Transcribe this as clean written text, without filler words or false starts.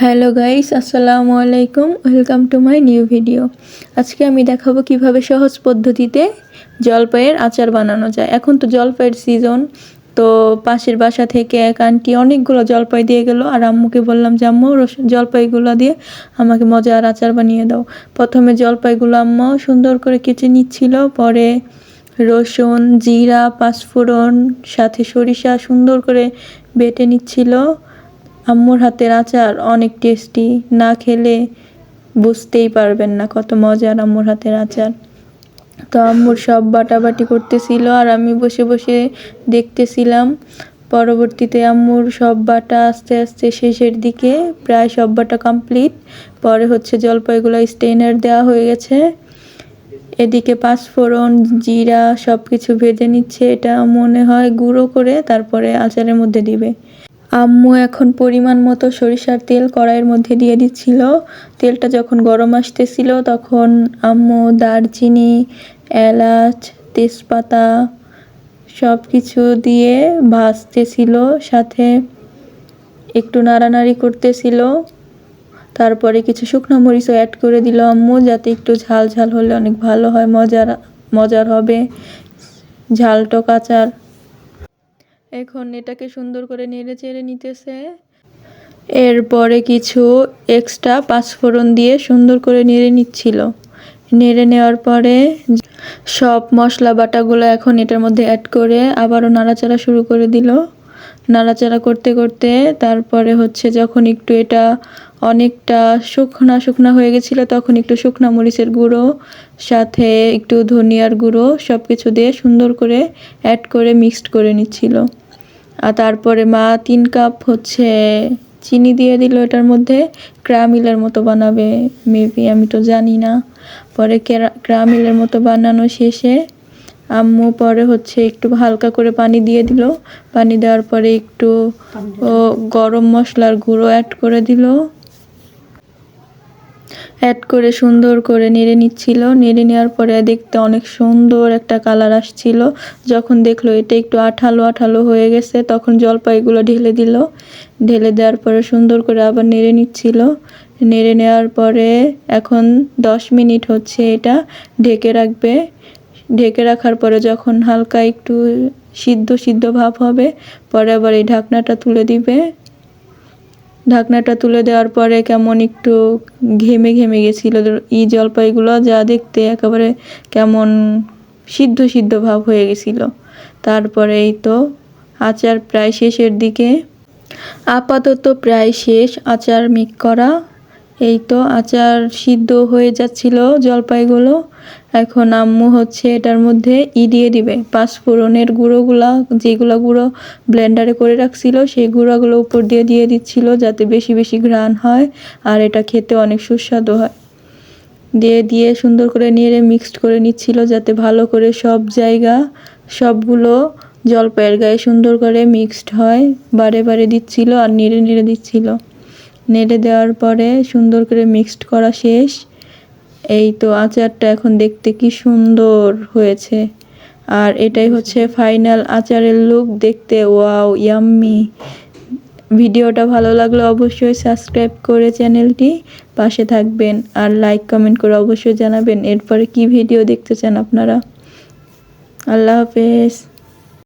Hello guys, আসসালামু আলাইকুম। Welcome to my new video. আজকে আমি দেখাবো কিভাবে সহজ পদ্ধতিতে জলপাইয়ের আচার বানানো যায়। এখন তো জলপাইয়ের সিজন, তো পাশের বাসা থেকে এক আন্টি অনেকগুলো জলপাই দিয়ে গেল, আর আম্মুকে বললাম যে আম্মু জলপাইগুলো দিয়ে আমাকে মজার আচার বানিয়ে দাও। প্রথমে জলপাইগুলো আম্মু সুন্দর করে কেটে নিচ্ছিল, পরে রসুন, জিরা, পাঁচফোড়ন সাথে সরিষা সুন্দর করে বেটে নিচ্ছিল। আম্মুর হাতের আচার অনেক টেস্টি, না খেলে বুঝতেই পারবেন না কত মজার আম্মুর হাতের আচার। তো আম্মুর সব বাটাবাটি করতেছিল আর আমি বসে বসে দেখতেছিলাম। পরবর্তীতে আম্মুর সব বাটা আস্তে আস্তে শেষের দিকে প্রায় সব বাটা কমপ্লিট। পরে হচ্ছে জলপাইগুলো স্টেনার দেওয়া হয়ে গেছে। এদিকে পাঁচফোড়ন, জিরা সব কিছু ভেজে নিচ্ছে, এটা মনে হয় গুঁড়ো করে তারপরে আচারের মধ্যে দিবে। আম্মু এখন পরিমাণ মতো সরিষার তেল কড়াইয়ের মধ্যে দিয়ে দিচ্ছিল। তেলটা যখন গরম আসতেছিল তখন আম্মু দারচিনি, এলাচ, তেজপাতা সব কিছু দিয়ে ভাজতেছিল, সাথে একটু নাড়ানাড়ি করতেছিল। তারপরে কিছু শুকনো মরিচও অ্যাড করে দিল আম্মু, যাতে একটু ঝাল ঝাল হলে অনেক ভালো হয়, মজার হবে ঝাল টক আচার। এখন এটাকে সুন্দর করে নেড়ে চেড়ে নিতেছে। এরপরে কিছু এক্সট্রা পাঁচফোড়ন দিয়ে সুন্দর করে নেড়ে নিচ্ছিল। নেড়ে নেওয়ার পরে সব মশলা বাটাগুলো এখন এটার মধ্যে অ্যাড করে আবারও নাড়াচাড়া শুরু করে দিল। নাড়াচাড়া করতে করতে তারপরে হচ্ছে যখন একটু এটা অনেকটা শুকনা শুকনা হয়ে গেছিলো, তখন একটু শুকনা মরিচের গুঁড়ো সাথে একটু ধনিয়ার গুঁড়ো সব কিছু দিয়ে সুন্দর করে অ্যাড করে মিক্সড করে নিচ্ছিল। আর তারপরে মা 3 কাপ হচ্ছে চিনি দিয়ে দিল এটার মধ্যে। ক্রামিলের মতো বানাবে মেবি, আমি তো জানি না। পরে ক্রামিলের মতো বানানো শেষে আম্মু পরে হচ্ছে একটু হালকা করে পানি দিয়ে দিল। পানি দেওয়ার পরে একটু গরম মশলার গুঁড়ো অ্যাড করে দিল। অ্যাড করে সুন্দর করে নেড়ে নিচ্ছিল। নেড়ে নেওয়ার পরে দেখতে অনেক সুন্দর একটা কালার আসছিল। যখন দেখলো এটা একটু আঠালো আঠালো হয়ে গেছে, তখন জলপাইগুলো ঢেলে দিল। ঢেলে দেওয়ার পরে সুন্দর করে আবার নেড়ে নিচ্ছিল। নেড়ে নেওয়ার পরে এখন 10 মিনিট হচ্ছে এটা ঢেকে রাখবে। ঢেকে রাখার পরে যখন হালকা একটু সিদ্ধ সিদ্ধ ভাব হবে, পরে আবার এই ঢাকনাটা তুলে দিবে। ঢাকনাটা তুলে দেওয়ার পরে কেমন একটু ঘেমে ঘেমে গেছিলো এই জলপাইগুলো, যা দেখতে একেবারে কেমন সিদ্ধ সিদ্ধ ভাব হয়ে গেছিলো। তারপরে এই তো আচার প্রায় শেষের দিকে, আপাতত প্রায় শেষ আচার মেক করা। এই তো আচার সিদ্ধ হয়ে যাচ্ছিল জলপাইগুলো। এখন আম্মু হচ্ছে এটার মধ্যে দিয়ে দিবে পাঁচফোড়নের গুঁড়োগুলা, যেগুলো গুঁড়ো ব্লেন্ডারে করে রাখছিল সেই গুঁড়োগুলো উপর দিয়ে দিয়ে দিচ্ছিল, যাতে বেশি বেশি ঘ্রাণ হয় আর এটা খেতে অনেক সুস্বাদু হয়। দিয়ে সুন্দর করে নেড়ে মিক্সড করে নিচ্ছিল, যাতে ভালো করে সব জায়গা সবগুলো জলপাইয়ের গায়ে সুন্দর করে মিক্সড হয়। বারে বারে দিচ্ছিল আর নেড়ে নেড়ে দিচ্ছিল। নেড়ে দেওয়ার পরে সুন্দর করে মিক্সড করা শেষ। এই তো আচারটা এখন দেখতে কি সুন্দর হয়েছে। আর এটাই হচ্ছে ফাইনাল আচারের লুক, দেখতে ওয়াও ইয়াম্মি। ভিডিওটা ভালো লাগলে অবশ্যই সাবস্ক্রাইব করে চ্যানেলটি পাশে থাকবেন, আর লাইক কমেন্ট করে অবশ্যই জানাবেন এরপরে কি ভিডিও দেখতে চান আপনারা। আল্লাহ হাফেজ।